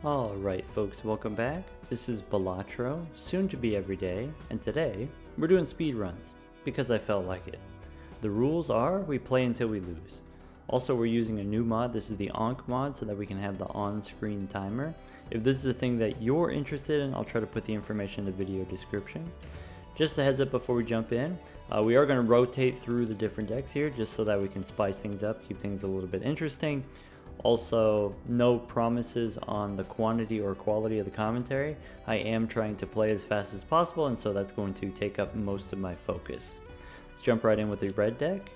Alright folks, welcome back. This is Balatro, soon to be everyday, and today we're doing speedruns, because I felt like it. The rules are, we play until we lose. Also, we're using a new mod. This is the Onk mod, so that we can have the on-screen timer. If this is a thing that you're interested in, I'll try to put the information in the video description. Just a heads up before we jump in, we are going to rotate through the different decks here, just so that we can spice things up, keep things a little bit interesting. Also, no promises on the quantity or quality of the commentary. I am trying to play as fast as possible, and so that's going to take up most of my focus. Let's jump right in with the red deck.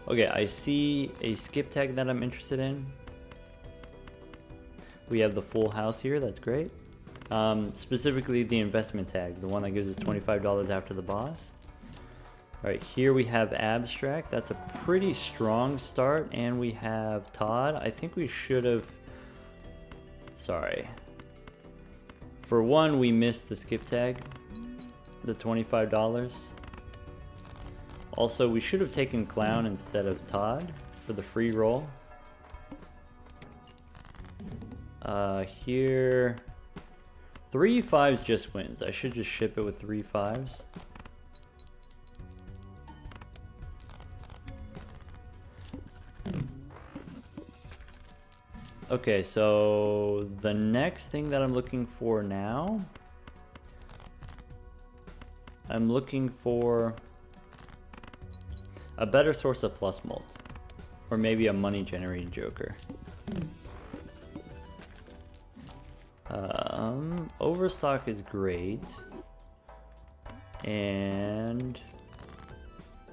Okay, I see a skip tag that I'm interested in. We have the full house here, that's great. Specifically the investment tag, the one that gives us $25 after the boss. Alright, here we have Abstract. That's a pretty strong start, and we have Todd. I think we should have... Sorry. For one, we missed the skip tag, the $25. Also, we should have taken Clown instead of Todd for the free roll. Here... 3 5s just wins. I should just ship it with 3 5s. Okay, so the next thing that I'm looking for now, I'm looking for a better source of plus mult, or maybe a money generating joker. Overstock is great, and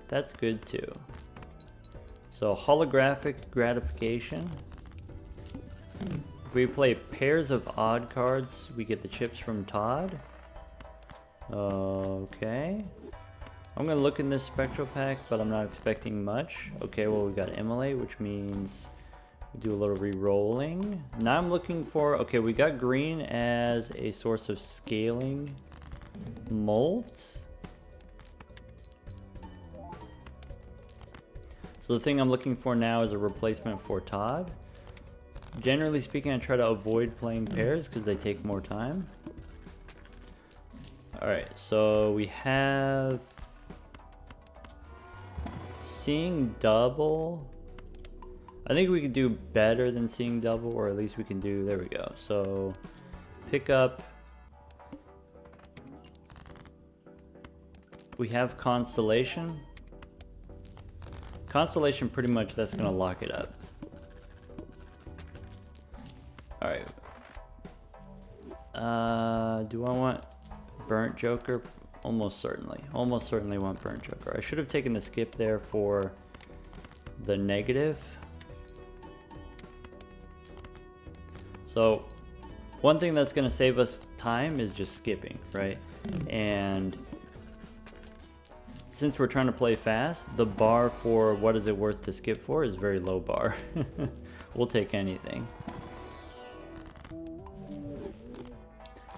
that's good too. So holographic gratification. If we play pairs of odd cards, we get the chips from Todd. Okay. I'm gonna look in this spectral pack, but I'm not expecting much. Okay, well we got Immolate, which means we do a little re-rolling. Now I'm looking for, okay, we got green as a source of scaling molt. So the thing I'm looking for now is a replacement for Todd. Generally speaking, I try to avoid playing pairs because they take more time. Alright, so we have seeing double. I think we could do better than seeing double, or at least we can do, there we go. So pick up. We have Constellation. Constellation, pretty much that's gonna lock it up. Alright. Do I want Burnt Joker? Almost certainly. Almost certainly want Burnt Joker. I should have taken the skip there for the negative. So, one thing that's going to save us time is just skipping, right? And since we're trying to play fast, the bar for what is it worth to skip for is very low bar. We'll take anything.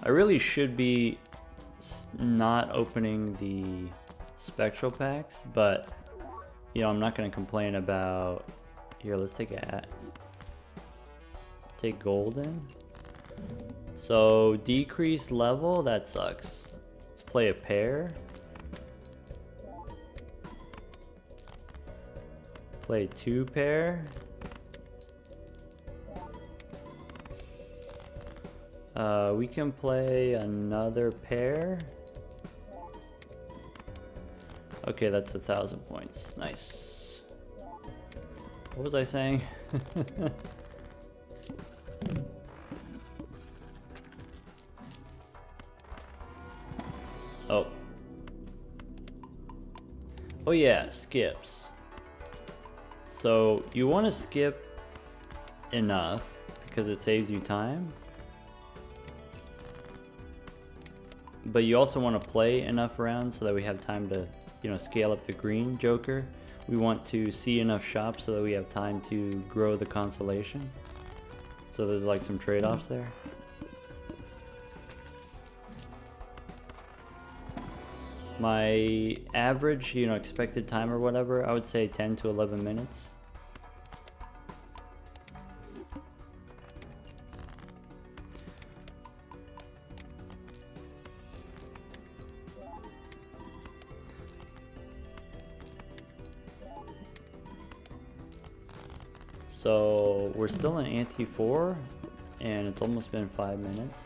I really should be not opening the spectral packs, but you know, I'm not going to complain about. Here, let's take golden. So decrease level, that sucks. Let's play a pair. Play 2 pair. We can play another pair. Okay, that's 1,000 points. Nice. What was I saying? Oh. Oh yeah, skips. So you want to skip enough because it saves you time. But you also want to play enough rounds so that we have time to, you know, scale up the green joker. We want to see enough shops so that we have time to grow the constellation. So there's like some trade-offs there. My average, you know, expected time or whatever, I would say 10 to 11 minutes. So we're still in ante 4, and it's almost been 5 minutes.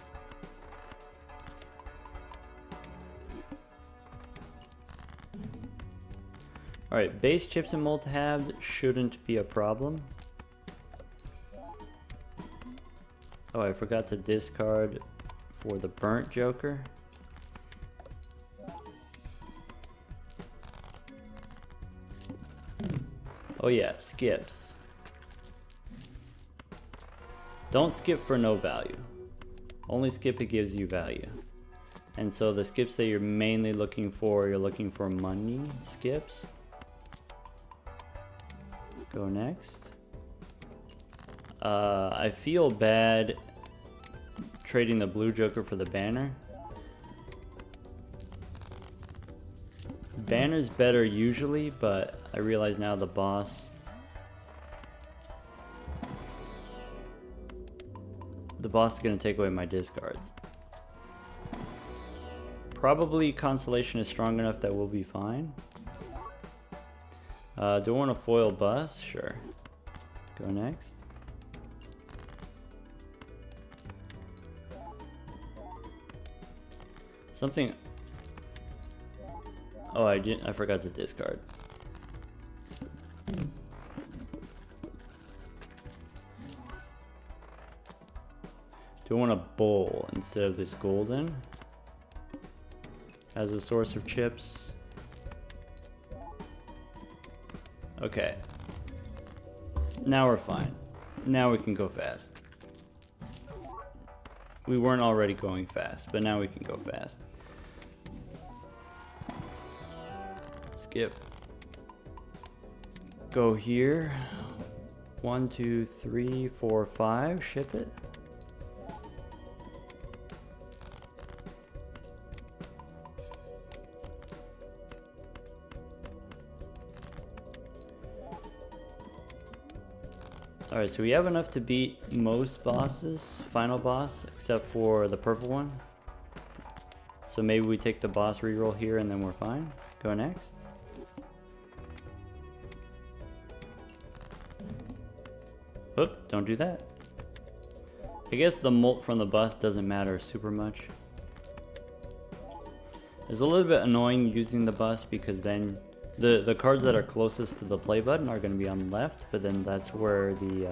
Alright, base chips and multi-halved shouldn't be a problem. Oh, I forgot to discard for the burnt joker. Oh yeah, skips. Don't skip for no value. Only skip it gives you value. And so the skips that you're mainly looking for, you're looking for money skips. Go next. I feel bad trading the blue joker for the banner. Banner's better usually, but I realize now the boss is gonna take away my discards. Probably Constellation is strong enough that we'll be fine. Do I want to foil bus? Sure. Go next. Something. Oh, I forgot to discard. Do I want a bull instead of this golden? As a source of chips. Okay. Now we're fine. Now we can go fast. We weren't already going fast, but now we can go fast. Skip. Go here. 1, 2, 3, 4, 5. Ship it. Alright, so we have enough to beat most bosses, final boss, except for the purple one. So maybe we take the boss reroll here and then we're fine. Go next. Oop, don't do that. I guess the molt from the bus doesn't matter super much. It's a little bit annoying using the bus because then the cards that are closest to the play button are going to be on the left, but then that's where the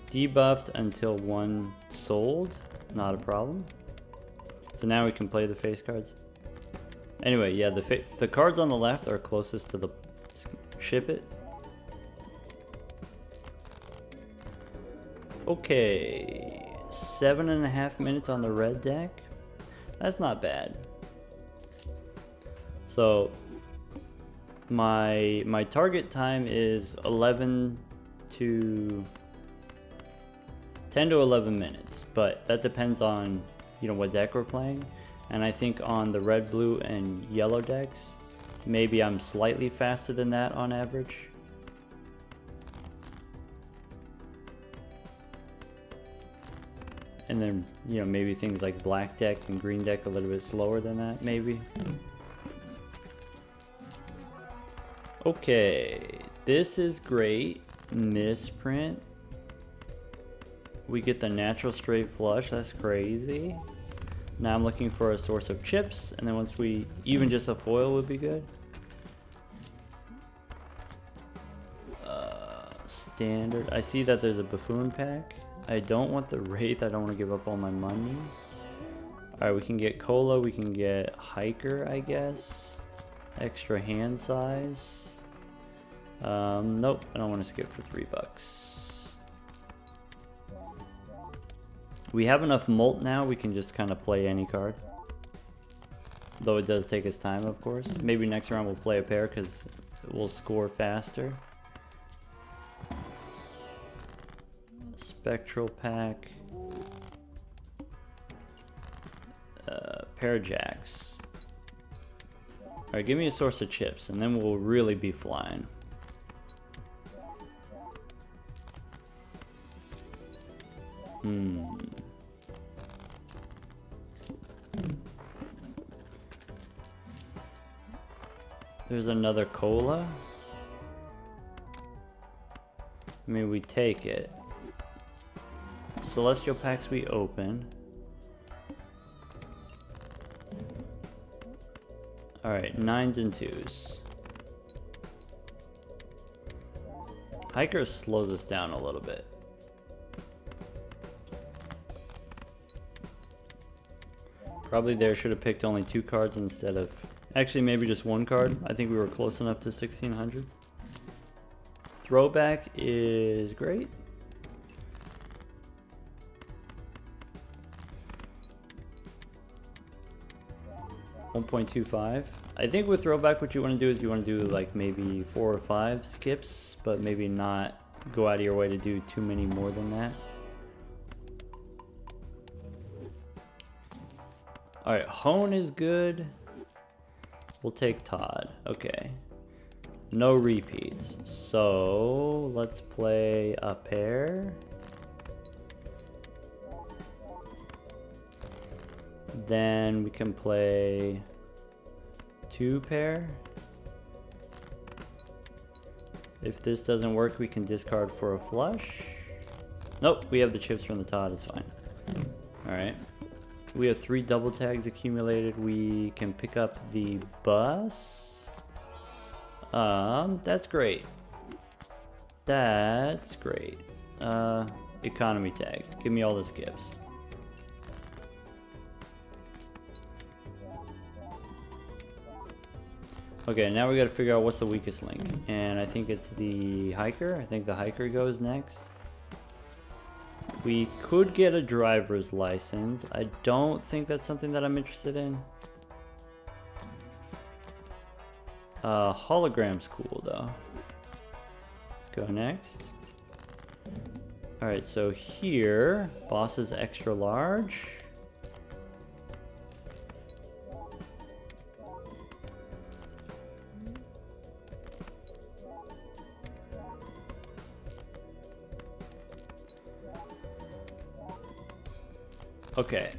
debuffed until 1 sold, not a problem. So now we can play the face cards. Anyway, yeah, the cards on the left are closest to the ship it. Okay, 7.5 minutes on the red deck. That's not bad. So my target time is 10 to 11 minutes, but that depends on, you know, what deck we're playing. And I think on the red, blue, and yellow decks, maybe I'm slightly faster than that on average. And then, you know, maybe things like black deck and green deck a little bit slower than that, maybe. Okay, this is great. Misprint. We get the natural straight flush, that's crazy. Now I'm looking for a source of chips, and then once even just a foil would be good. Standard. I see that there's a buffoon pack. I don't want the Wraith, I don't want to give up all my money. Alright, we can get Cola, we can get Hiker, I guess. Extra hand size. Nope, I don't want to skip for $3. We have enough molt now, we can just kind of play any card. Though it does take its time, of course. Maybe next round we'll play a pair because we'll score faster. Spectral pack. Pair of jacks. Alright, give me a source of chips and then we'll really be flying. There's another cola. I mean, we take it. Celestial packs we open. Alright, 9s and 2s. Hiker slows us down a little bit. Probably there should have picked only 2 cards instead of... Actually, maybe just 1 card. I think we were close enough to 1600. Throwback is great. $1.25. I think with throwback what you want to do is you want to do like maybe 4 or 5 skips, but maybe not go out of your way to do too many more than that. Alright, Hone is good. We'll take Todd. Okay. No repeats. So let's play a pair. Then we can play 2 pair. If this doesn't work, we can discard for a flush. Nope, we have the chips from the Todd, it's fine. Alright. We have 3 double tags accumulated. We can pick up the bus. That's great. That's great. Economy tag. Give me all the skips. Okay, now we gotta figure out what's the weakest link. And I think it's the hiker. I think the hiker goes next. We could get a driver's license. I don't think that's something that I'm interested in. Hologram's cool though. Let's go next. Alright, so here, boss is extra large. Okay,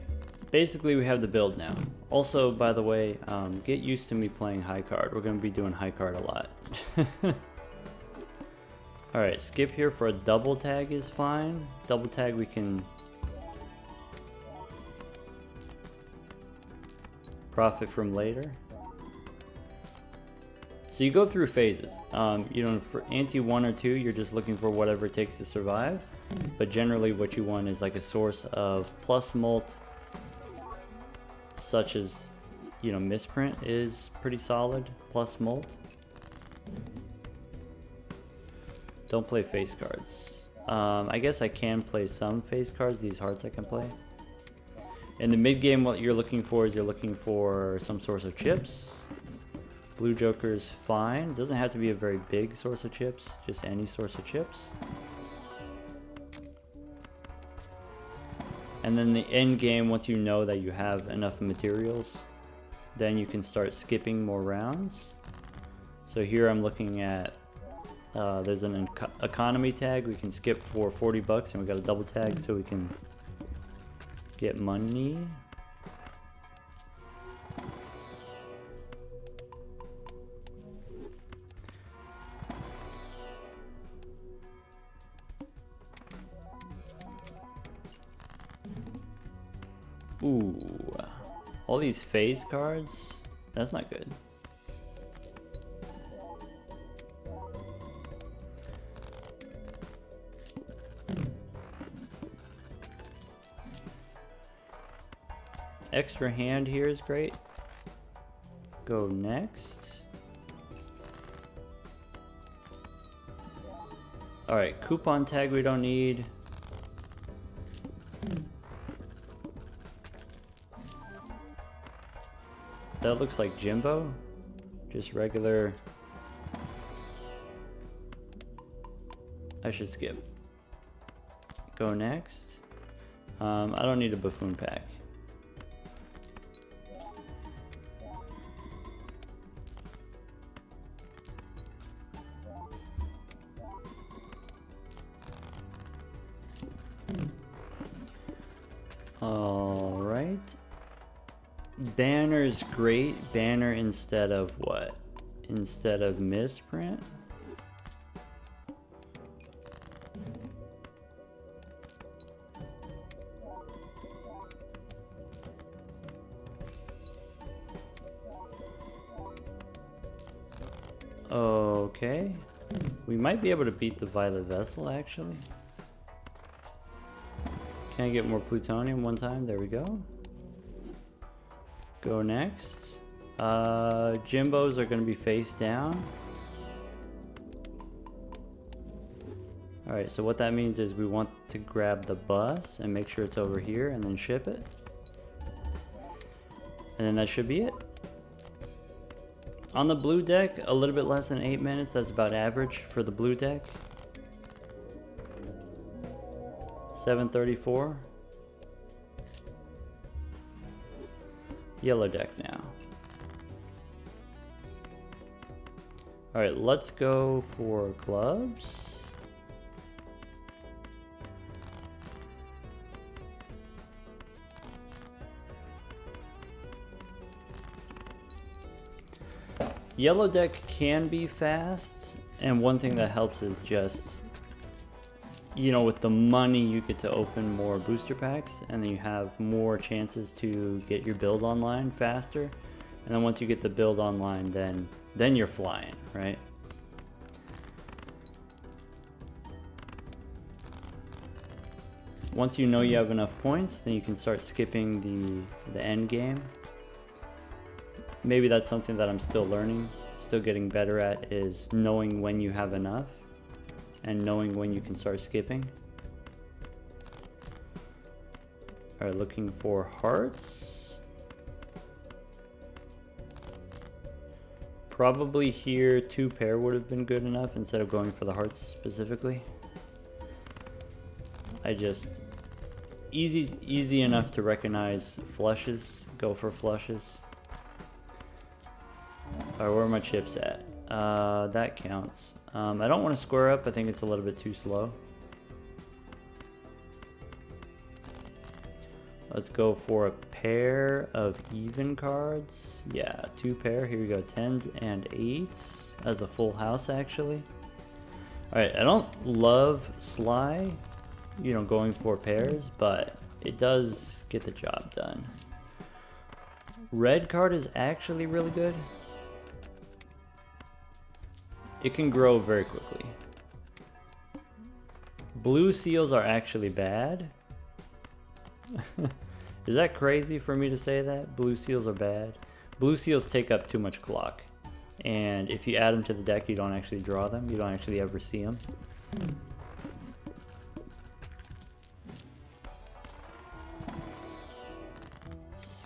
basically we have the build now. Also, by the way, get used to me playing high card. We're going to be doing high card a lot. Alright, skip here for a double tag is fine. Double tag we can profit from later. So you go through phases. You know, for ante 1 or 2, you're just looking for whatever it takes to survive. But generally what you want is like a source of plus mult, such as, you know, misprint is pretty solid, plus mult. Don't play face cards. I guess I can play some face cards, these hearts I can play. In the mid game, what you're looking for is you're looking for some source of chips. Blue Joker's fine. Doesn't have to be a very big source of chips, just any source of chips. And then the end game, once you know that you have enough materials, then you can start skipping more rounds. So here I'm looking at, there's an economy tag. We can skip for 40 bucks and we got a double tag so we can get money. Ooh, all these phase cards? That's not good. Extra hand here is great. Go next. Alright, coupon tag we don't need. That looks like Jimbo. Just regular. I should skip. Go next. I don't need a buffoon pack. All right. Banner's great. Banner instead of what? Instead of misprint? Okay. We might be able to beat the Violet Vessel, actually. Can I get more plutonium one time? There we go. Go next. Jimbos are going to be face down. Alright, so what that means is we want to grab the bus and make sure it's over here and then ship it. And then that should be it. On the blue deck, a little bit less than 8 minutes. That's about average for the blue deck. 7:34. Yellow deck now. Alright, let's go for clubs. Yellow deck can be fast, and one thing that helps is just, you know, with the money you get to open more booster packs, and then you have more chances to get your build online faster. And then once you get the build online, then you're flying, right? Once you know you have enough points, then you can start skipping the end game. Maybe that's something that I'm still learning, still getting better at, is knowing when you have enough and knowing when you can start skipping. Alright, looking for hearts. Probably here 2 pair would have been good enough instead of going for the hearts specifically. I just, easy enough to recognize flushes, go for flushes. Alright, where are my chips at? That counts. I don't want to square up. I think it's a little bit too slow. Let's go for a pair of even cards. Yeah, 2 pair. Here we go. 10s and 8s as a full house, actually. Alright, I don't love Sly, you know, going for pairs, but it does get the job done. Red card is actually really good. It can grow very quickly. Blue seals are actually bad. Is that crazy for me to say that? Blue seals are bad. Blue seals take up too much clock. And if you add them to the deck, you don't actually draw them. You don't actually ever see them.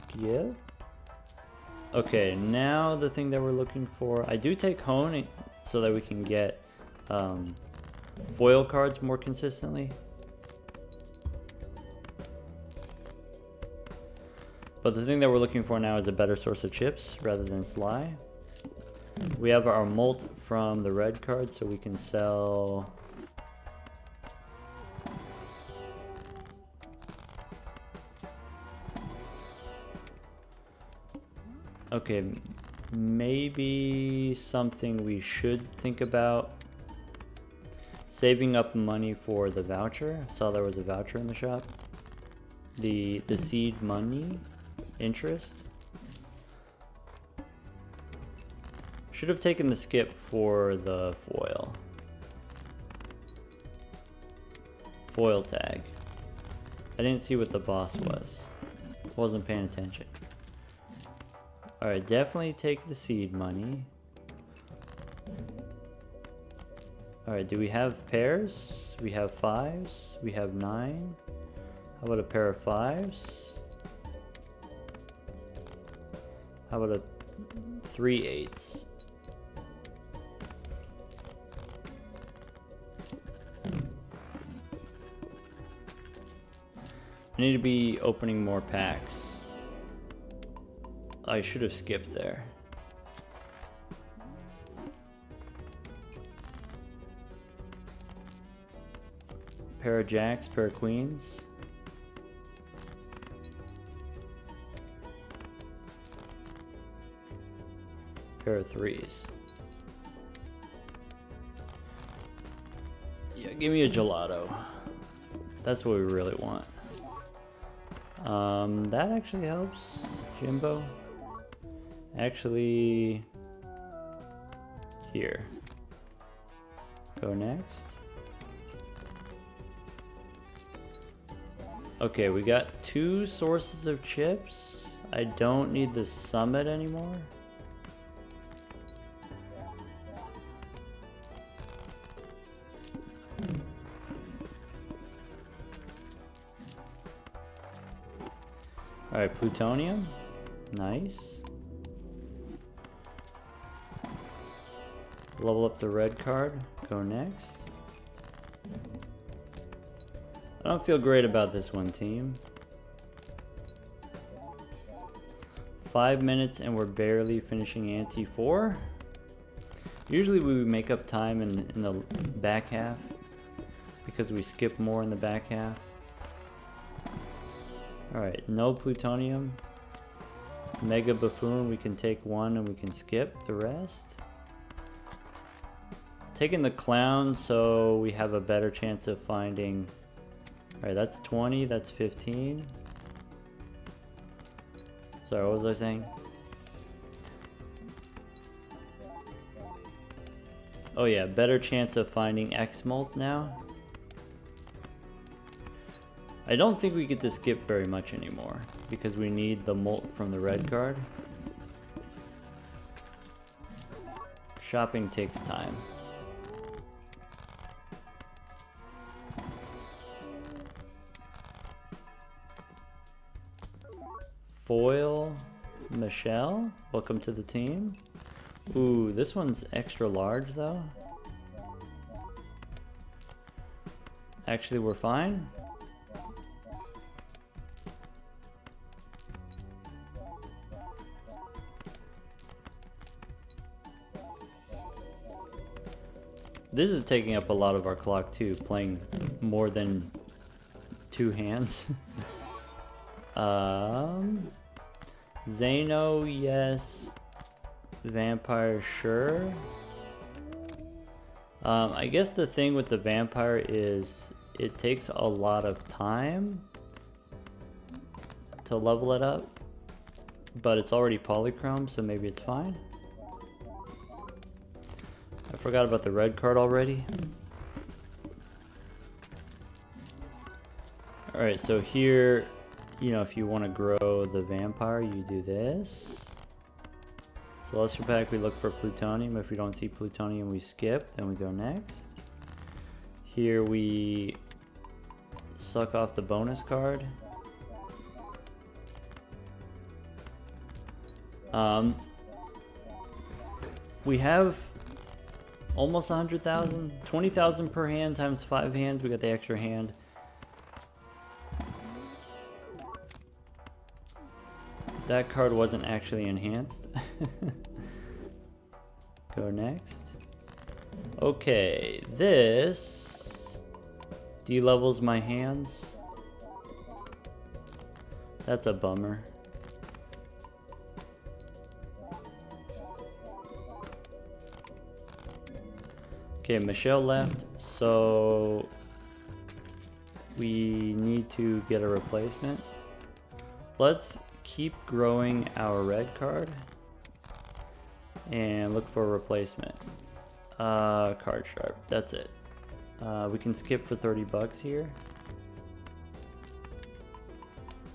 Skip. Okay, now the thing that we're looking for. I do take Hone so that we can get foil cards more consistently. But the thing that we're looking for now is a better source of chips rather than Sly. We have our molt from the red card, so we can sell okay, maybe something we should think about. Saving up money for the voucher. I saw there was a voucher in the shop. The seed money interest. Should have taken the skip for the foil. Foil tag. I didn't see what the boss was. Wasn't paying attention. Alright, definitely take the seed money. Alright, do we have pairs? We have 5s. We have 9. How about a pair of 5s? How about a 3 8s? I need to be opening more packs. I should have skipped there. Pair of jacks, pair of queens. Pair of 3s. Yeah, give me a gelato. That's what we really want. That actually helps. Jimbo. Actually, Here. Go next. Okay, we got 2 sources of chips. I don't need the summit anymore. Alright, plutonium. Nice. Level up the red card. Go next. I don't feel great about this one, team. 5 minutes and we're barely finishing ante 4. Usually we make up time in the back half because we skip more in the back half. Alright, no plutonium. Mega buffoon, we can take 1 and we can skip the rest. Taking the clown so we have a better chance of finding. Alright, that's 20, that's 15. Sorry, what was I saying? Oh yeah, better chance of finding X-Molt now. I don't think we get to skip very much anymore because we need the molt from the red card. Shopping takes time. Foil, Michelle, welcome to the team. Ooh, this one's extra large though. Actually, we're fine. This is taking up a lot of our clock too, playing more than 2 hands. Zeno, yes. Vampire, sure. I guess the thing with the vampire is it takes a lot of time to level it up, but it's already polychrome, so maybe it's fine. I forgot about the red card already. Alright, so here, you know, if you want to grow the vampire, you do this. Celestial pack, we look for plutonium. If we don't see plutonium, we skip, then we go next. Here we suck off the bonus card. We have almost 100,000, 20,000 per hand times 5 hands. We got the extra hand. That card wasn't actually enhanced. Go next. Okay, this de-levels my hands. That's a bummer. Okay, Michelle left, so we need to get a replacement. Let's keep growing our red card and look for a replacement. Card sharp, that's it. We can skip for 30 bucks here.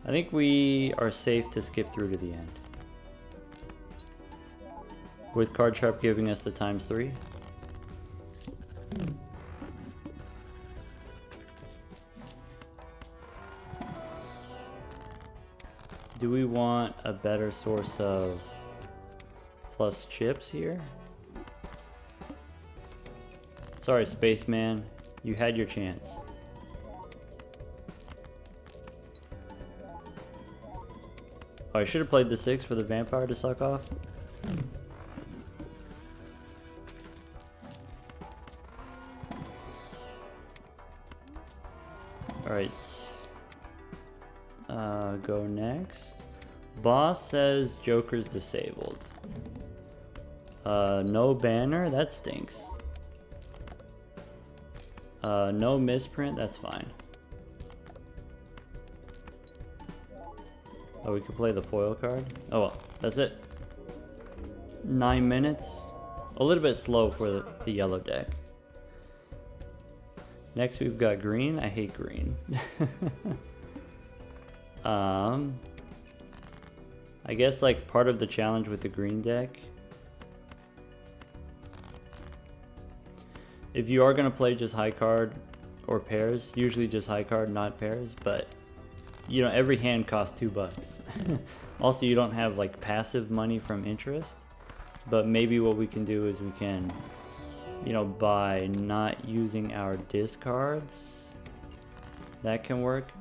I think we are safe to skip through to the end, with card sharp giving us the ×3. Do we want a better source of plus chips here? Sorry, Spaceman, you had your chance. Oh, I should have played the 6 for the vampire to suck off. Alright, go next. Boss says Joker's disabled. No banner, that stinks. No misprint, that's fine. Oh, we could play the foil card? Oh well, that's it. 9 minutes. A little bit slow for the yellow deck. Next we've got green. I hate green. I guess like part of the challenge with the green deck, if you are going to play just high card or pairs, usually just high card, not pairs, but you know, every hand costs $2. Also, you don't have like passive money from interest, but maybe what we can do is we can, you know, by not using our discards, that can work.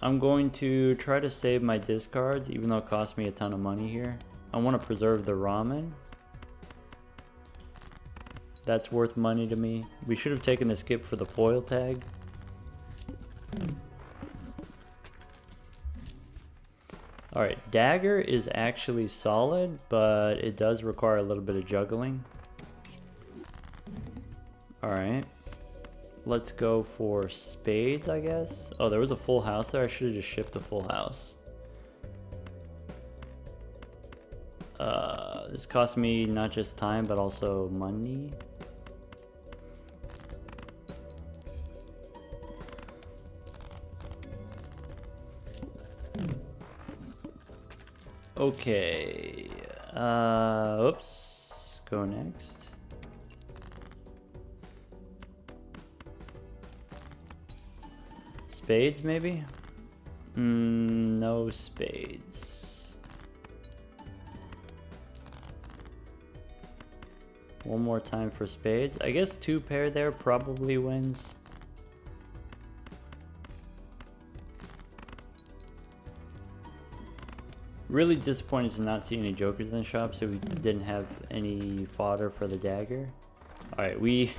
I'm going to try to save my discards, even though it costs me a ton of money here. I want to preserve the ramen. That's worth money to me. We should have taken the skip for the foil tag. Alright, dagger is actually solid, but it does require a little bit of juggling. Alright. Let's go for spades, I guess. Oh, there was a full house there. I should have just shipped the full house. This cost me not just time, but also money. Okay. Oops. Go next. Spades, maybe? No spades. One more time for spades. I guess 2 pair there probably wins. Really disappointed to not see any jokers in the shop, so we didn't have any fodder for the dagger. Alright, we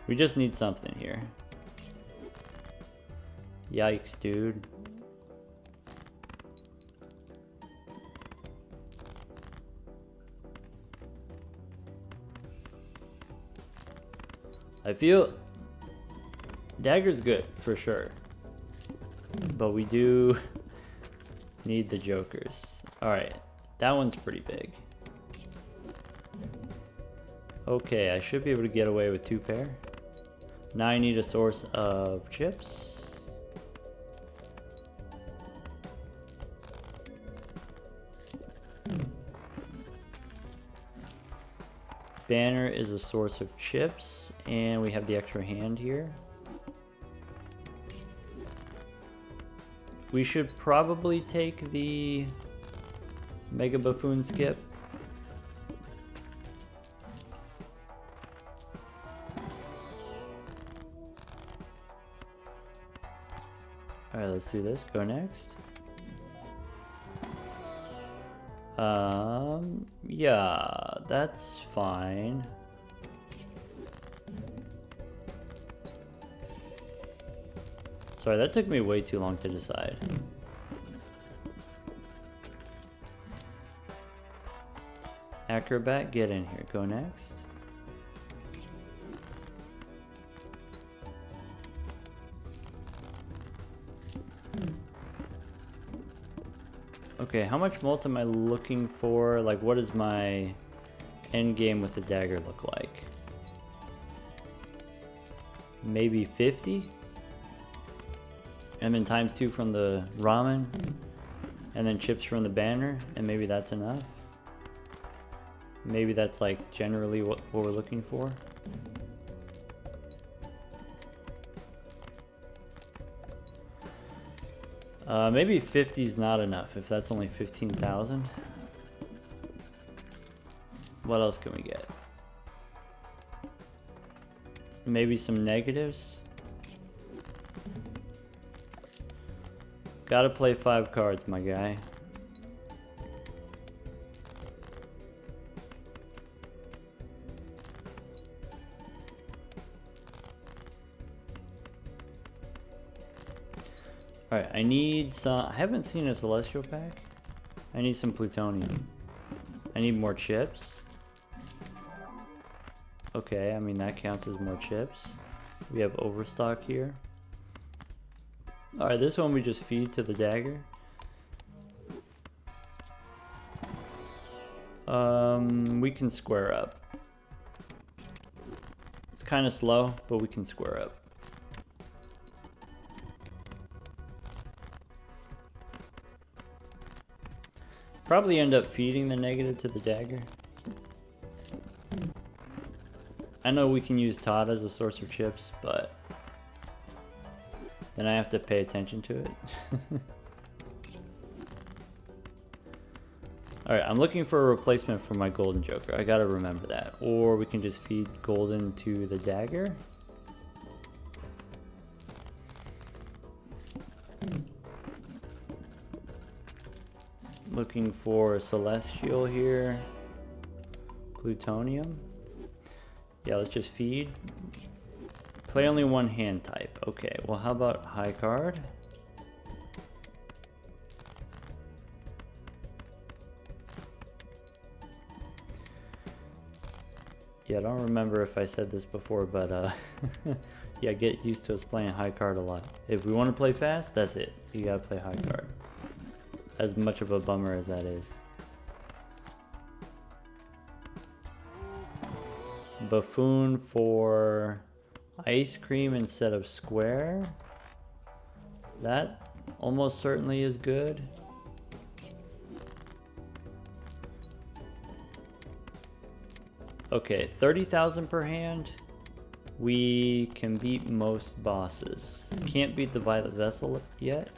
just need something here. Yikes, dude. I feel dagger's good for sure, but we do need the jokers. Alright, that one's pretty big. Okay, I should be able to get away with 2 pair. Now I need a source of chips. Banner is a source of chips, and we have the extra hand here. We should probably take the Mega Buffoon skip. Alright, let's do this. Go next. Yeah, that's fine. Sorry, that took me way too long to decide. Acrobat, get in here. Go next. Okay, how much mult am I looking for? Like, what does my end game with the dagger look like? Maybe 50? And then times 2 from the ramen, and then chips from the banner, and maybe that's enough. Maybe that's like generally what we're looking for. Maybe 50 is not enough if that's only 15,000. What else can we get? Maybe some negatives. Gotta play 5 cards, my guy. Alright, I need some... I haven't seen a Celestial pack. I need some Plutonium. I need more chips. Okay, I mean that counts as more chips. We have Overstock here. Alright, this one we just feed to the dagger. We can square up. It's kind of slow, but we can square up. Probably end up feeding the negative to the dagger. I know we can use Todd as a source of chips, but then I have to pay attention to it. Alright, I'm looking for a replacement for my golden joker. I gotta remember that. Or we can just feed golden to the dagger. Looking for celestial here. Plutonium. Yeah, let's just feed. Play only one hand type. Okay, well how about high card? Yeah, I don't remember if I said this before, but yeah, get used to us playing high card a lot. If we want to play fast, that's it. You gotta play high card. As much of a bummer as that is. Buffoon for ice cream instead of square. That almost certainly is good. Okay, 30,000 per hand. We can beat most bosses. Can't beat the Violet Vessel yet.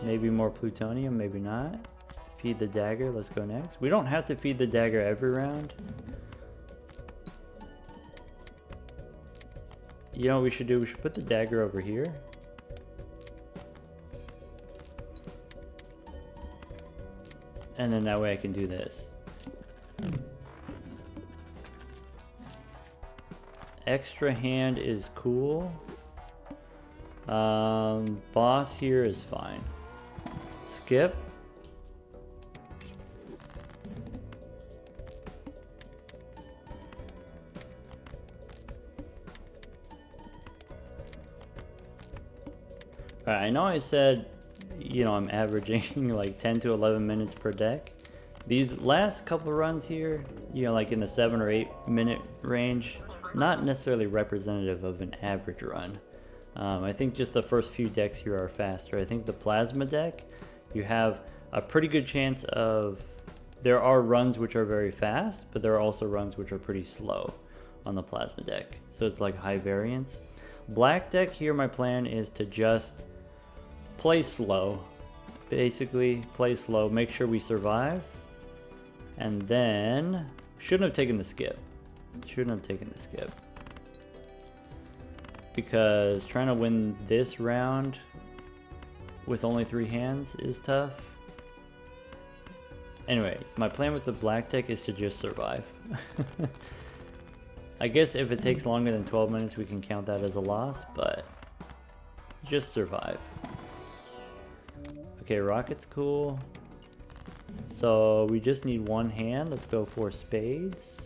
Maybe more plutonium, maybe not. Feed the dagger, let's go next. We don't have to feed the dagger every round. You know what we should do? We should put the dagger over here. And then that way I can do this. Extra hand is cool. Boss here is fine. Skip. Alright, I know I said, you know, I'm averaging like 10 to 11 minutes per deck. These last couple of runs here, you know, like in the 7 or 8 minute range, not necessarily representative of an average run. I think just the first few decks here are faster. I think the plasma deck, you have a pretty good chance of, there are runs which are very fast, but there are also runs which are pretty slow on the plasma deck. So it's like high variance. Black deck here, my plan is to just play slow. Basically, play slow, make sure we survive. And then, shouldn't have taken the skip. Shouldn't have taken the skip. Because trying to win this round with only 3 hands is tough. Anyway, my plan with the black deck is to just survive. I guess if it takes longer than 12 minutes, we can count that as a loss, but just survive. Okay, rocket's cool. So we just need 1 hand. Let's go for spades.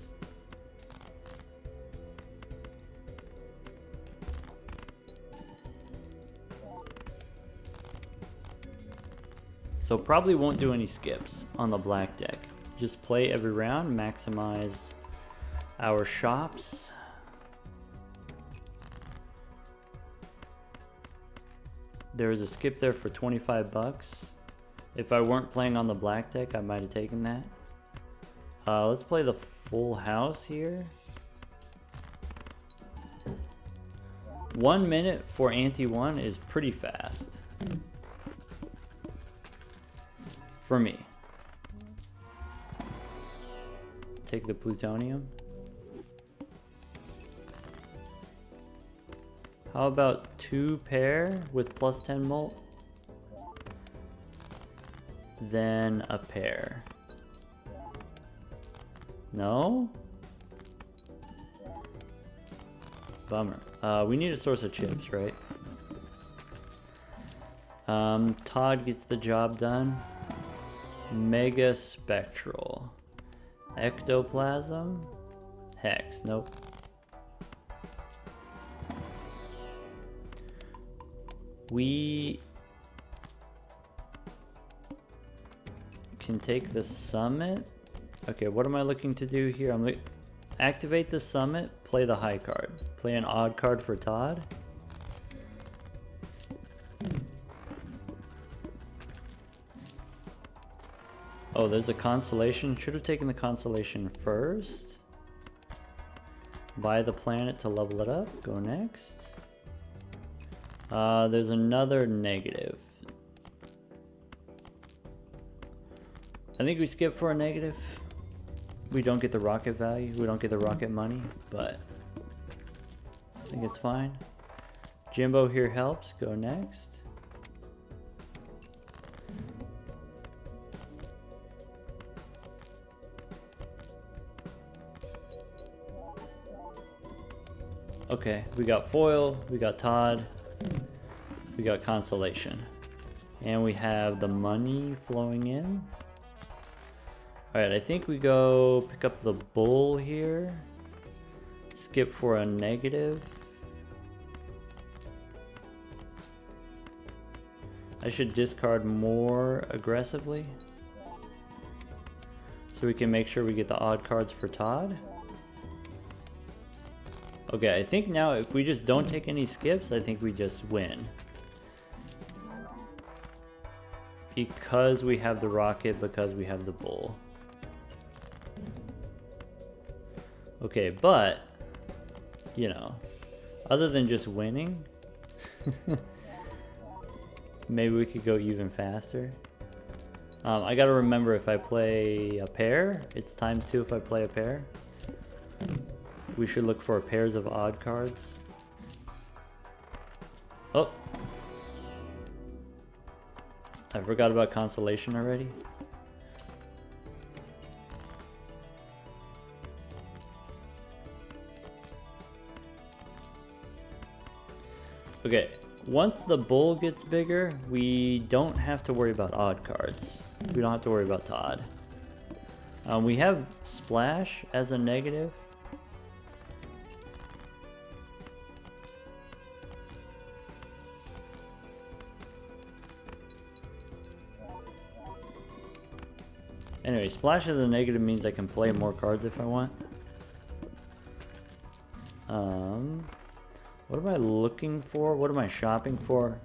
So probably won't do any skips on the black deck. Just play every round, maximize our shops. There was a skip there for 25 bucks. If I weren't playing on the black deck, I might have taken that. Let's play the full house here. 1 minute for ante 1 is pretty fast. For me. Take the plutonium. How about 2 pair with plus 10 molt? Then a pair. No? Bummer. We need a source of chips, right? Todd gets the job done. Mega Spectral. Ectoplasm? Hex, nope. can take the summit. Okay, what am I looking to do here? Activate the summit, play the high card. Play an odd card for Todd. Oh, there's a constellation. Should have taken the constellation first. Buy the planet to level it up. Go next. There's another negative. I think we skip for a negative. We don't get the rocket value. We don't get the rocket money, but I think it's fine. Jimbo here helps. Go next. Okay, we got foil, we got Todd, we got constellation, and we have the money flowing in. Alright, I think we go pick up the bull here, skip for a negative. I should discard more aggressively so we can make sure we get the odd cards for Todd. Okay, I think now if we just don't take any skips, I think we just win. Because we have the rocket, because we have the bull. Okay, but, you know, other than just winning, maybe we could go even faster. I gotta remember if I play a pair, it's ×2 if I play a pair. We should look for pairs of odd cards. Oh! I forgot about constellation already. Okay, once the bull gets bigger, we don't have to worry about odd cards. We don't have to worry about Todd. We have splash as a negative. Anyway, splash as a negative means I can play more cards if I want. What am I looking for? What am I shopping for?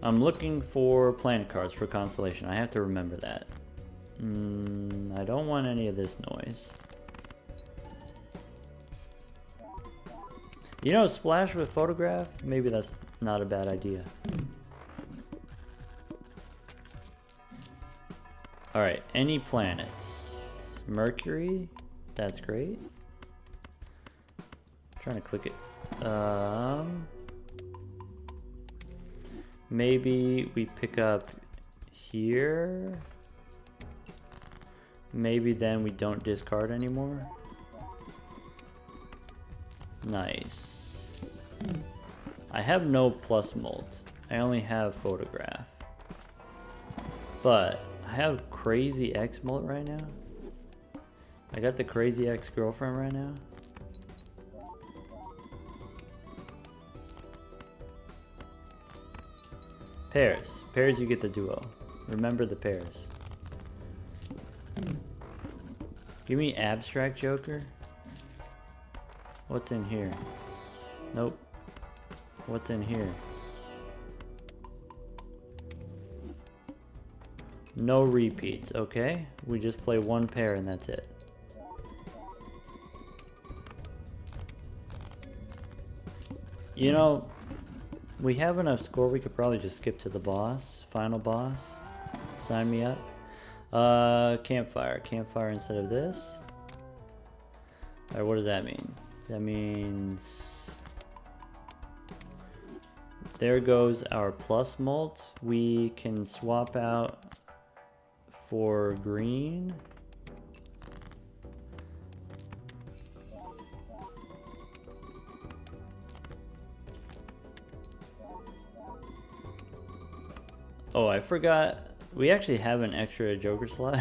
I'm looking for planet cards for constellation. I have to remember that. I don't want any of this noise. You know, splash with photograph? Maybe that's not a bad idea. Alright, any planets. Mercury, that's great. Trying to click it. Maybe we pick up here. Maybe then we don't discard anymore. Nice. I have no plus molt. I only have photograph. But I have crazy X molt right now. I got the crazy ex-girlfriend right now. Pairs. Pairs you get the duo. Remember the pairs. Give me abstract joker. What's in here? Nope. What's in here? No repeats, okay? We just play one pair and that's it. You know, we have enough score, we could probably just skip to the boss, final boss. Sign me up. Campfire. Campfire instead of this. Alright, what does that mean? That means... there goes our plus molt. We can swap out for green. Oh, I forgot. We actually have an extra joker slot.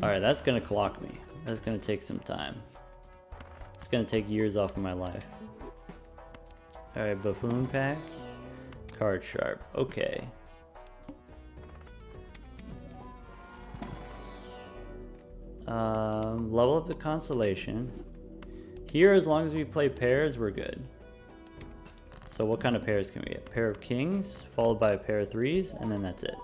Alright, that's gonna clock me. That's gonna take some time. gonna take years off of my life. Alright, buffoon pack. Card sharp. Okay. Level up the constellation. Here, as long as we play pairs, we're good. So what kind of pairs can we get? Pair of kings, followed by a pair of threes, and then that's it.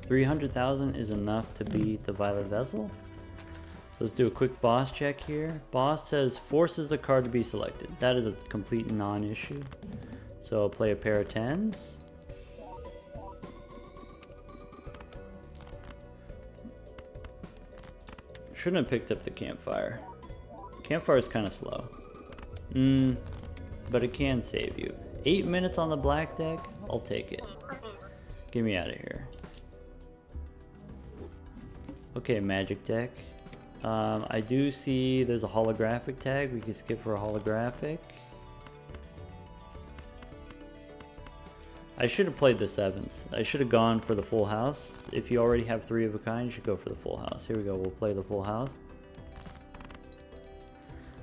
$300,000 is enough to beat the Violet Vessel. So let's do a quick boss check here. Boss says forces a card to be selected. That is a complete non-issue. So I'll play a pair of tens. Shouldn't have picked up the campfire. Campfire is kind of slow. But it can save you. 8 minutes on the black deck? I'll take it. Get me out of here. Okay, magic deck. I do see there's a holographic tag. We can skip for a holographic. I should have played the sevens. I should have gone for the full house. If you already have 3 of a kind, you should go for the full house. Here we go. We'll play the full house.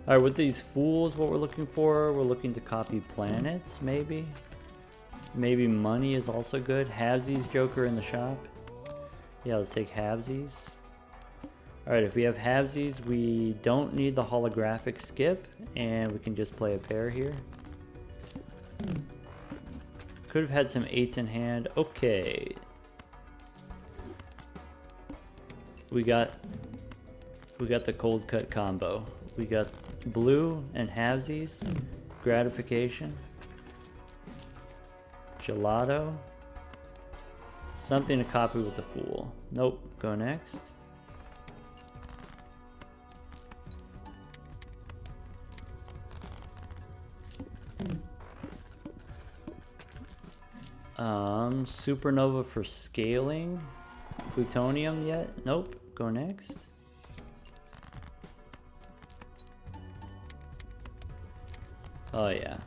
Alright, with these fools, what we're looking for, we're looking to copy planets, maybe. Maybe money is also good. Halvesies Joker in the shop. Yeah, let's take halvesies. Alright, if we have halvesies, we don't need the holographic skip, and we can just play a pair here. Could have had some 8s in hand. Okay. We got the cold cut combo. We got blue and halvesies. Gratification. Gelato. Something to copy with the fool. Nope. Go next. Supernova for scaling. Plutonium yet? Nope. Go next. Oh yeah.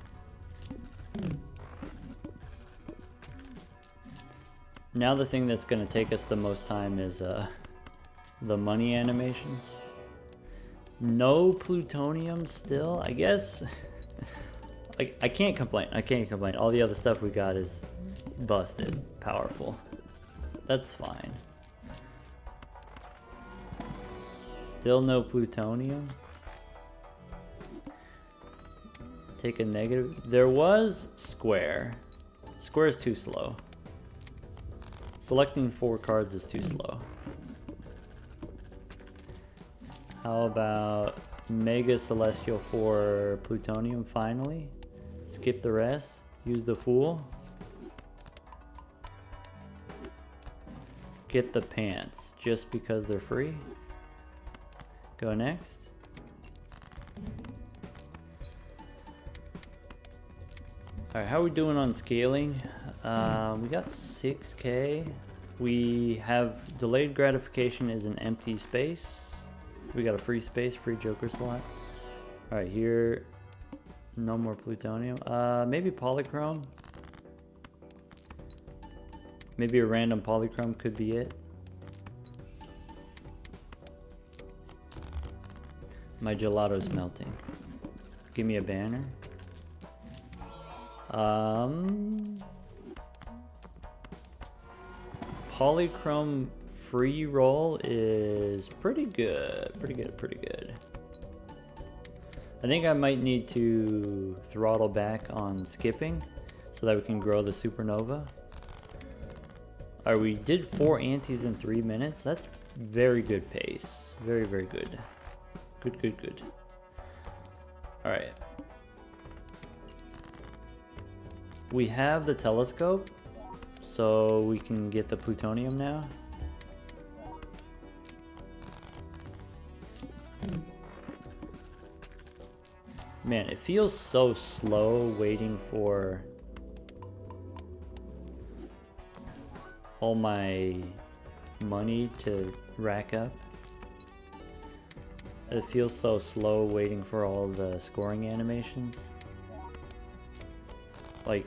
Now the thing that's going to take us the most time is the money animations. No plutonium still, I guess. I can't complain. I can't complain. All the other stuff we got is busted, powerful. That's fine. Still no plutonium. Take a negative. There was square. Square is too slow. Selecting 4 cards is too slow. How about Mega Celestial for plutonium finally? Skip the rest. Use the fool. Get the pants just because they're free. Go next. Alright, how are we doing on scaling? We got 6K. We have delayed gratification is an empty space. We got a free space, free Joker slot. Alright, here, no more plutonium. Maybe polychrome. Maybe a random polychrome could be it. My gelato's melting. Give me a banner. Polychrome free roll is pretty good. Pretty good. I think I might need to throttle back on skipping so that we can grow the supernova. Alright, we did 4 antes in 3 minutes. That's very good pace. Very good. Good. Alright. We have the telescope, so we can get the plutonium now. Man, it feels so slow waiting for all my money to rack up. It feels so slow waiting for all the scoring animations. Like,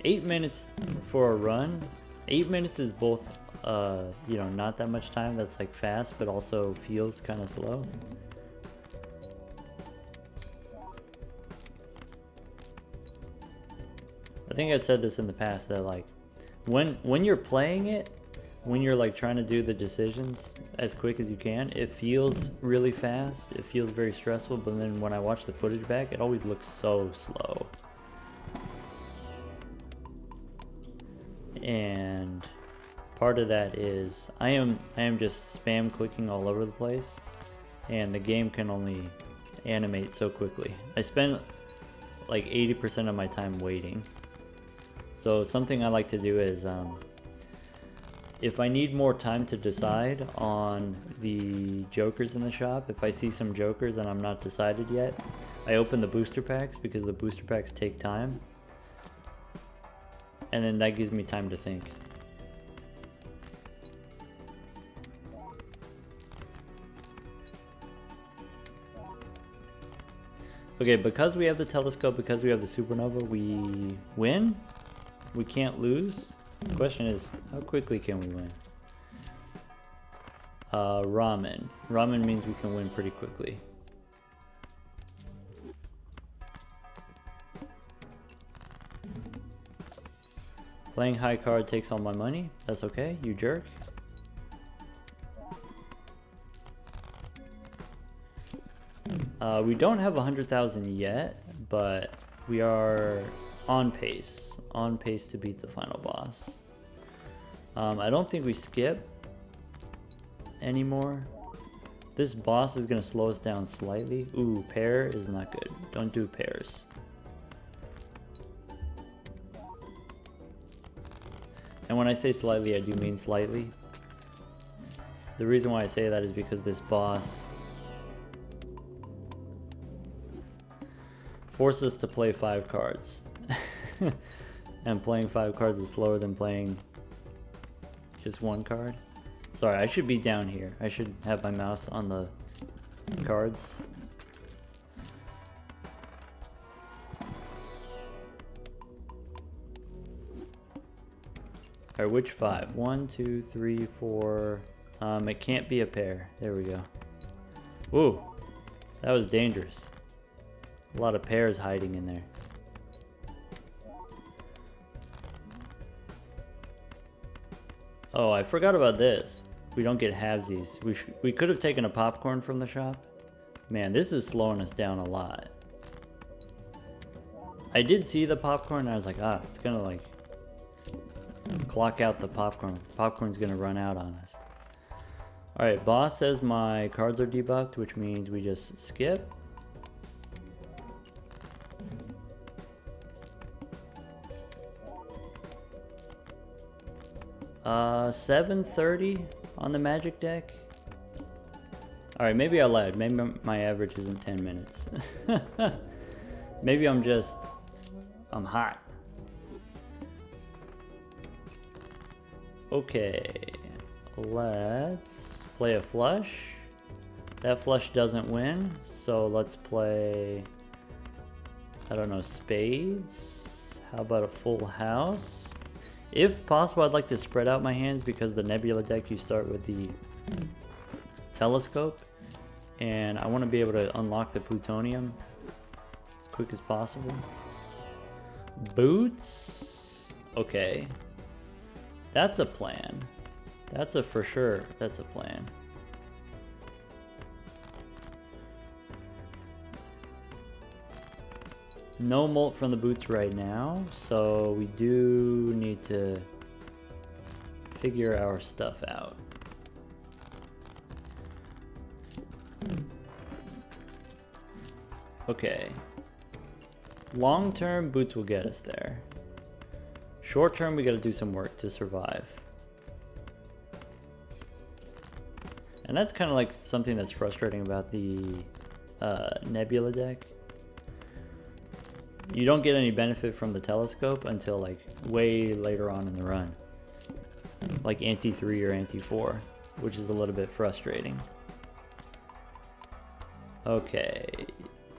8 minutes for a run. 8 minutes is both, you know, not that much time. That's like fast, but also feels kind of slow. I think I've said this in the past that like when you're playing it, when you're like trying to do the decisions as quick as you can, it feels really fast. It feels very stressful, but then when I watch the footage back, it always looks so slow. And part of that is I am just spam clicking all over the place, and the game can only animate so quickly. I spend like 80% of my time waiting. So something I like to do is if I need more time to decide on the jokers in the shop, if I see some jokers and I'm not decided yet, I open the booster packs because the booster packs take time. And then that gives me time to think. Okay, because we have the telescope, because we have the supernova, we win. We can't lose. The question is, how quickly can we win? Ramen. Ramen means we can win pretty quickly. Playing high card takes all my money. That's okay, you jerk. We don't have 100,000 yet, but we are on pace to beat the final boss. I don't think we skip anymore. This boss is gonna slow us down slightly. Ooh, pair is not good. Don't do pairs. And when I say slightly, I do mean slightly. The reason why I say that is because this boss forces us to play 5 cards. And playing 5 cards is slower than playing just 1 card. Sorry, I should be down here. I should have my mouse on the cards. Alright, which 5? 1, 2, 3, 4. It can't be a pair. There we go. Ooh, that was dangerous. A lot of pairs hiding in there. Oh, I forgot about this. We don't get halvesies. We could have taken a popcorn from the shop. Man, this is slowing us down a lot. I did see the popcorn and I was like, ah, it's gonna like clock out the popcorn. Popcorn's gonna run out on us. Alright, boss says my cards are debuffed, which means we just skip. $7.30 on the magic deck. Alright, maybe I lied. Maybe my average isn't 10 minutes. Maybe I'm hot. Okay, let's play a flush. That flush doesn't win, so let's play, I don't know, spades. How about a full house? If possible, I'd like to spread out my hands because the nebula deck, you start with the telescope, and I want to be able to unlock the plutonium as quick as possible. Boots? Okay. That's a plan. That's a for sure. That's a plan. No molt from the boots right now, so we do need to figure our stuff out. Okay. Long term, boots will get us there. Short term, we gotta do some work to survive. And that's kind of like something that's frustrating about the nebula deck. You don't get any benefit from the telescope until like way later on in the run. Like ante 3 or ante 4, which is a little bit frustrating. Okay,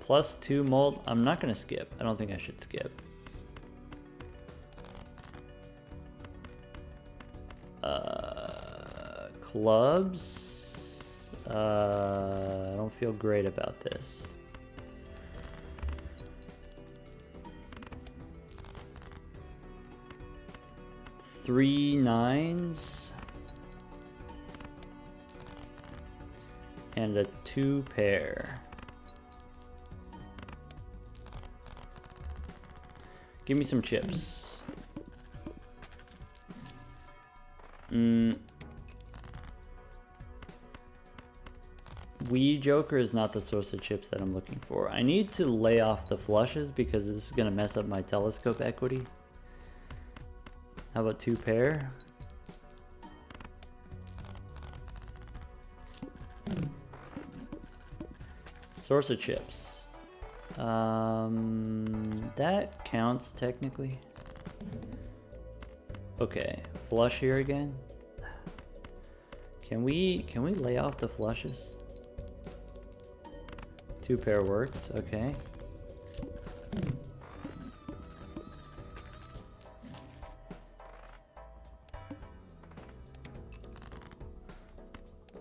+2 molt. I'm not gonna skip. I don't think I should skip. Clubs. I don't feel great about this. Three nines. And a 2 pair. Give me some chips. Wee Joker is not the source of chips that I'm looking for. I need to lay off the flushes because this is gonna mess up my telescope equity. How about 2 pair? Source of chips. That counts technically. Okay, flush here again. Can we lay off the flushes? 2 pair works, okay.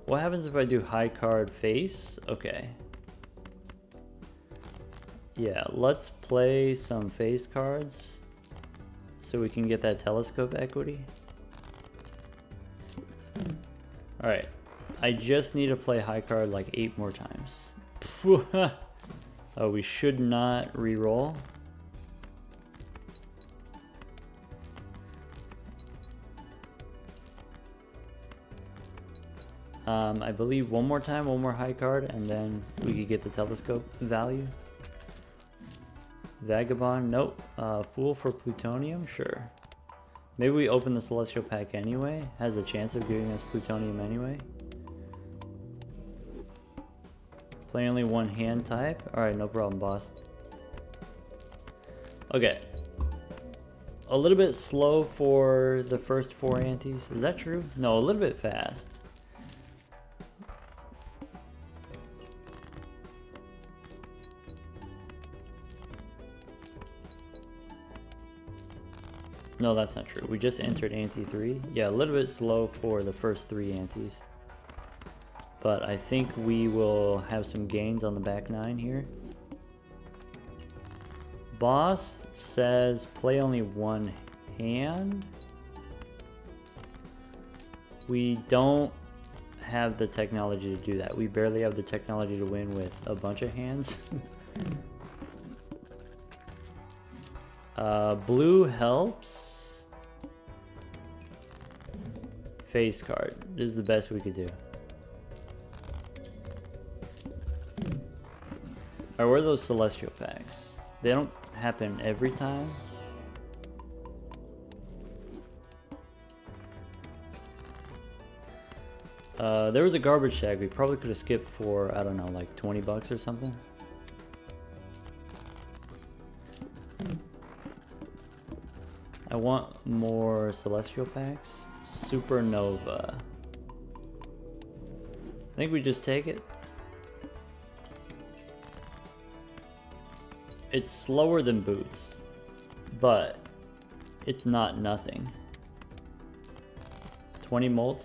What happens if I do high card face? Okay. Yeah, let's play some face cards so we can get that telescope equity. Alright, I just need to play high card like 8 more times. Oh, we should not re-roll. I believe one more time, one more high card, and then we could get the telescope value. Vagabond, nope. Fool for plutonium, sure. Maybe we open the celestial pack anyway. Has a chance of giving us plutonium anyway. Play only one hand type. Alright, no problem, boss. Okay. A little bit slow for the first 4 antes. Is that true? No, a little bit fast. No, that's not true. We just entered ante 3. Yeah, a little bit slow for the first 3 antes. But I think we will have some gains on the back 9 here. Boss says play only one hand. We don't have the technology to do that. We barely have the technology to win with a bunch of hands. Blue helps. Face card. This is the best we could do. Alright, where are those celestial packs? They don't happen every time. There was a garbage tag we probably could have skipped for, I don't know, like 20 bucks or something. I want more celestial packs. Supernova. I think we just take it. It's slower than boots, but it's not nothing. 20 molt.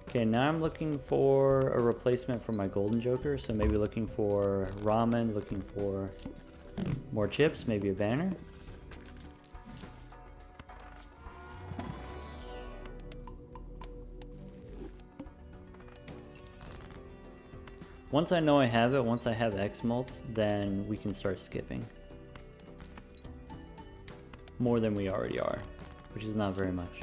Okay, now I'm looking for a replacement for my golden joker, so maybe looking for ramen, looking for more chips, maybe a banner. Once I know I have it, once I have X molt, then we can start skipping. More than we already are, which is not very much.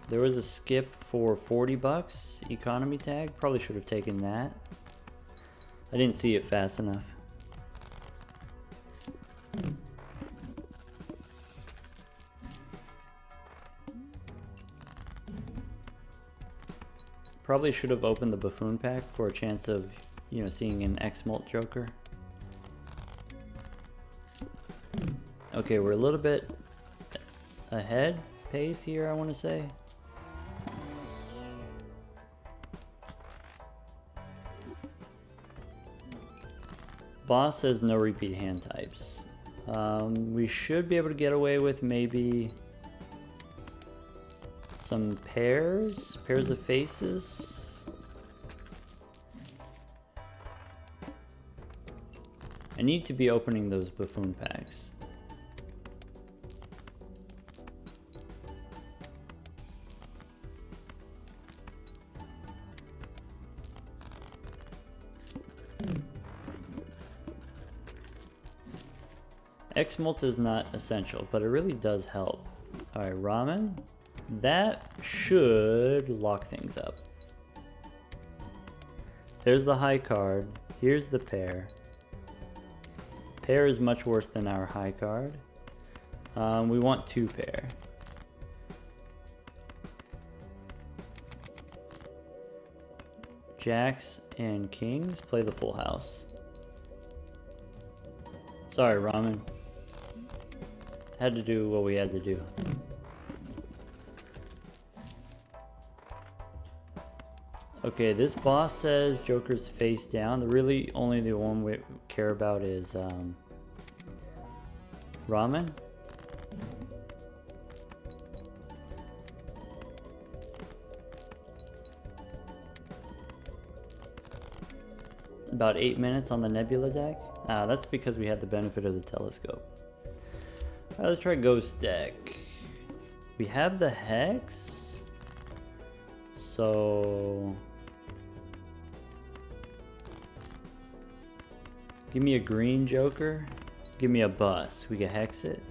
There was a skip for 40 bucks, economy tag. Probably should have taken that. I didn't see it fast enough. Probably should have opened the buffoon pack for a chance of, you know, seeing an X-Molt Joker. Okay, we're a little bit ahead. pace here, I want to say. Boss says no repeat hand types. We should be able to get away with maybe some pairs of faces. I need to be opening those buffoon packs. X-Molt is not essential, but it really does help. Alright, ramen. That should lock things up. There's the high card. Here's the pair. Pair is much worse than our high card. We want 2 pair. Jacks and kings play the full house. Sorry, ramen. Had to do what we had to do. Okay, this boss says Joker's face down. Really only the one we care about is ramen. About 8 minutes on the Nebula deck. That's because we had the benefit of the telescope. Alright, let's try Ghost deck. We have the Hex. So give me a green Joker. Give me a bus. We can hex it.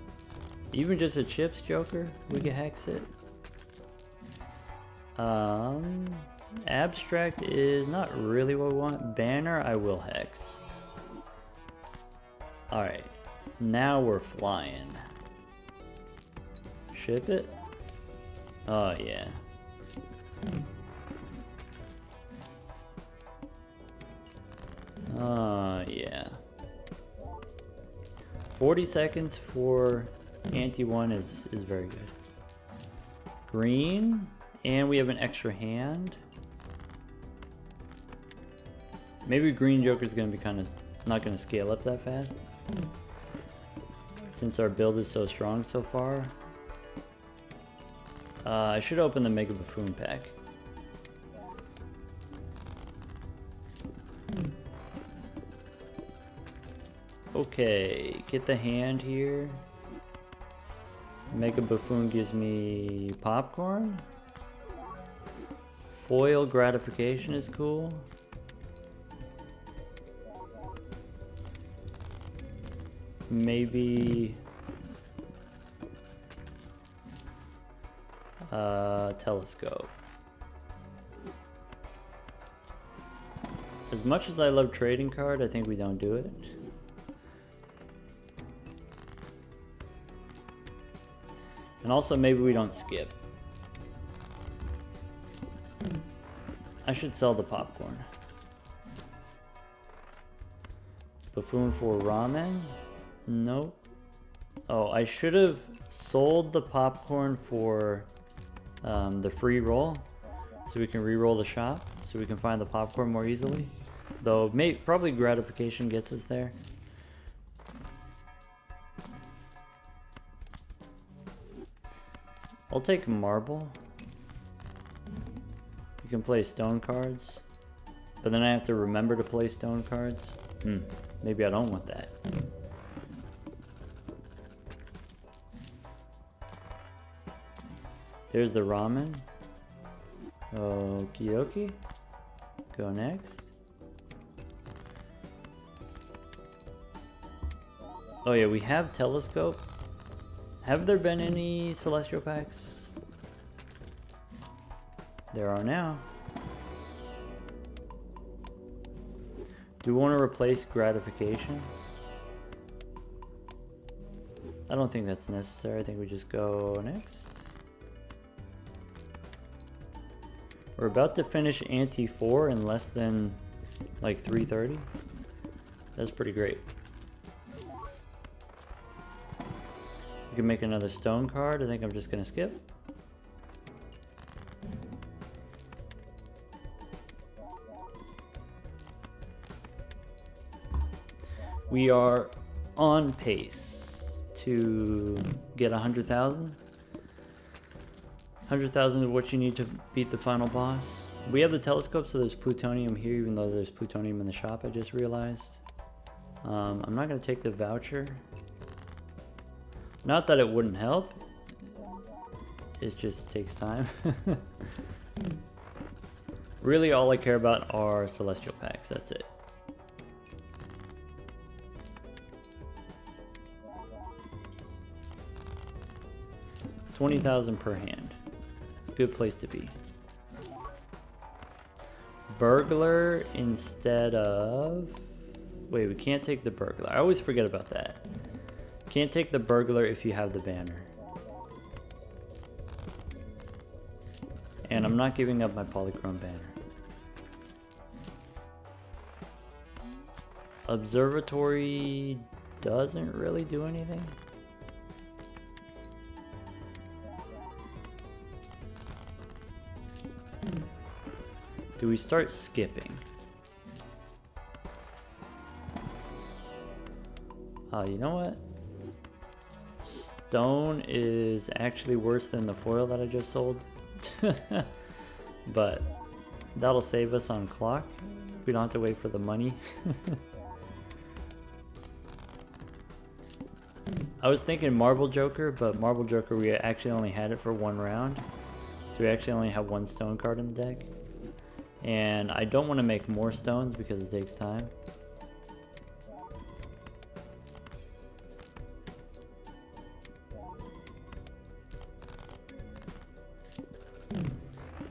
Even just a chips Joker, we can hex it. Abstract is not really what we want. Banner, I will hex. Alright, now we're flying. Ship it? Oh yeah. Oh yeah. 40 seconds for anti-1 is very good. Green, and we have an extra hand. Maybe green Joker's gonna be kind of not gonna scale up that fast, since our build is so strong so far. I should open the Mega Buffoon pack. Okay, get the hand here. Mega Buffoon gives me popcorn. Foil gratification is cool. Maybe telescope. As much as I love trading card, I think we don't do it. And also maybe we don't skip. I should sell the popcorn. Buffoon for ramen? Nope. Oh, I should have sold the popcorn for the free roll, so we can re-roll the shop, so we can find the popcorn more easily. Though probably gratification gets us there. I'll take marble. You can play stone cards, but then I have to remember to play stone cards. Maybe I don't want that. There's the ramen. Okie dokie. Go next. Oh yeah, we have telescope. Have there been any celestial packs? There are now. Do we want to replace gratification? I don't think that's necessary. I think we just go next. We're about to finish Ante 4 in less than like 3:30. That's pretty great. We can make another stone card. I think I'm just gonna skip. We are on pace to get 100,000. 100,000 is what you need to beat the final boss. We have the telescope, so there's plutonium here, even though there's plutonium in the shop, I just realized. I'm not going to take the voucher. Not that it wouldn't help. It just takes time. Really, all I care about are celestial packs. That's it. $20,000 per hand. Good place to be. Burglar instead of... Wait, we can't take the burglar. I always forget about that. Can't take the burglar if you have the banner. And I'm not giving up my polychrome banner. Observatory doesn't really do anything. Do we start skipping? You know what? Stone is actually worse than the foil that I just sold. But that'll save us on clock. We don't have to wait for the money. I was thinking Marble Joker, but Marble Joker we actually only had it for one round. So we actually only have one stone card in the deck. And I don't want to make more stones because it takes time.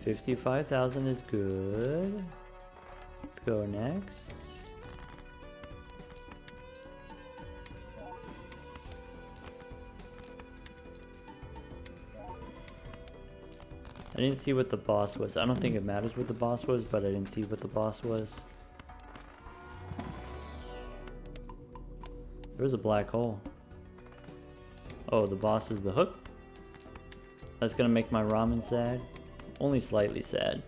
$55,000 is good. Let's go next. I didn't see what the boss was. I don't think it matters what the boss was, but I didn't see what the boss was. There was a black hole. Oh, the boss is the hook. That's gonna make my ramen sad. Only slightly sad.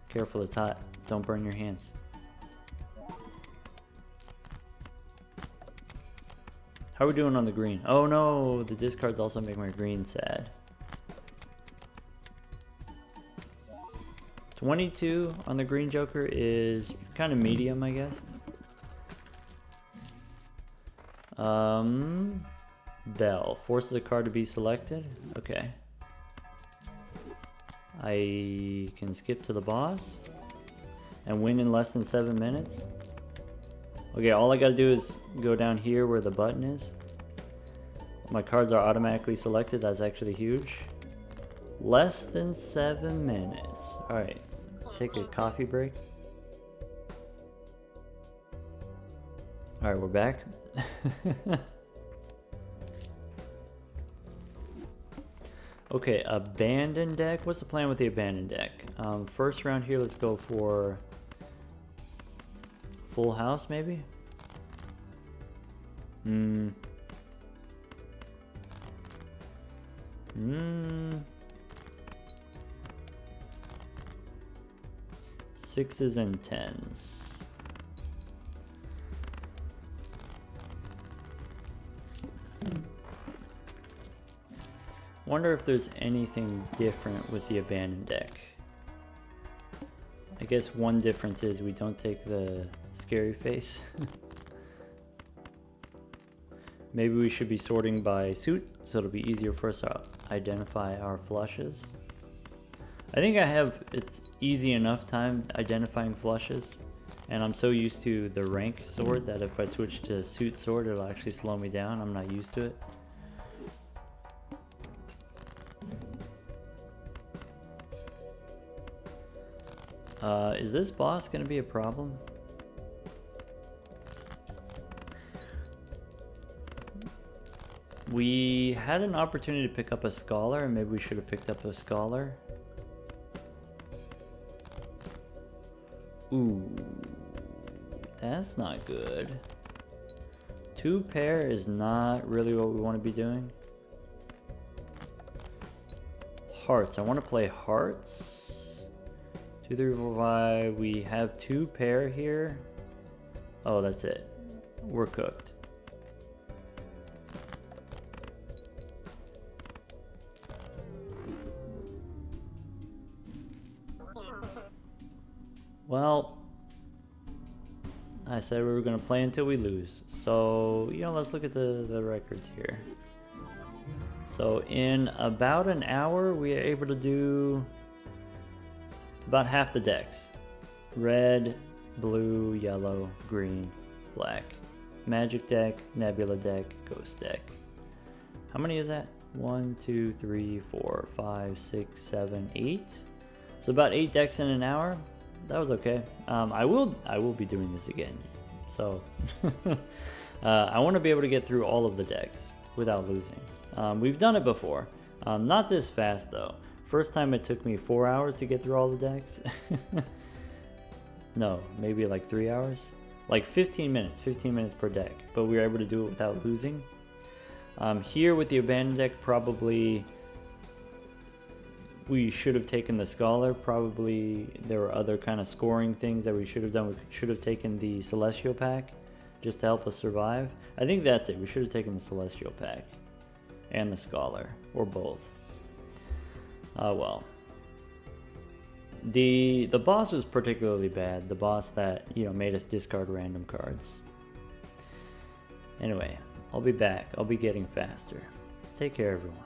Careful, it's hot. Don't burn your hands. How are we doing on the green? Oh no, the discards also make my green sad. 22 on the green joker is kind of medium, I guess. Bell forces a card to be selected. Okay. I can skip to the boss and win in less than 7 minutes. Okay, all I gotta do is go down here where the button is. My cards are automatically selected. That's actually huge. Less than 7 minutes. Alright, take a coffee break. Alright, we're back. Okay, abandoned deck. What's the plan with the abandoned deck? First round here, let's go for full house, maybe? Sixes and tens. Wonder if there's anything different with the abandoned deck. I guess one difference is we don't take the scary face. Maybe we should be sorting by suit, so it'll be easier for us to identify our flushes. I think it's easy enough time identifying flushes, and I'm so used to the rank sword that if I switch to suit sword, it'll actually slow me down. I'm not used to it. Is this boss gonna be a problem? We had an opportunity to pick up a scholar, and maybe we should have picked up a scholar. Ooh, that's not good. 2 pair is not really what we want to be doing. Hearts, I want to play hearts. 2, 3, 4, 5. We have 2 pair here. Oh, that's it. We're cooked. Well, I said we were going to play until we lose. So, you know, let's look at the records here. So in about an hour, we are able to do about half the decks. Red, blue, yellow, green, black. Magic deck, nebula deck, ghost deck. How many is that? 1, 2, 3, 4, 5, 6, 7, 8. So about 8 decks in an hour. That was okay. I will be doing this again. So I want to be able to get through all of the decks without losing. We've done it before. Not this fast though. First time it took me 4 hours to get through all the decks. No, maybe like 3 hours. Like 15 minutes per deck. But we were able to do it without losing. Here with the abandoned deck, probably we should have taken the Scholar. Probably there were other kind of scoring things that we should have done. We should have taken the Celestial pack just to help us survive. I think that's it. We should have taken the Celestial pack and the Scholar, or both. Well. The boss was particularly bad. The boss that, you know, made us discard random cards. Anyway, I'll be back. I'll be getting faster. Take care, everyone.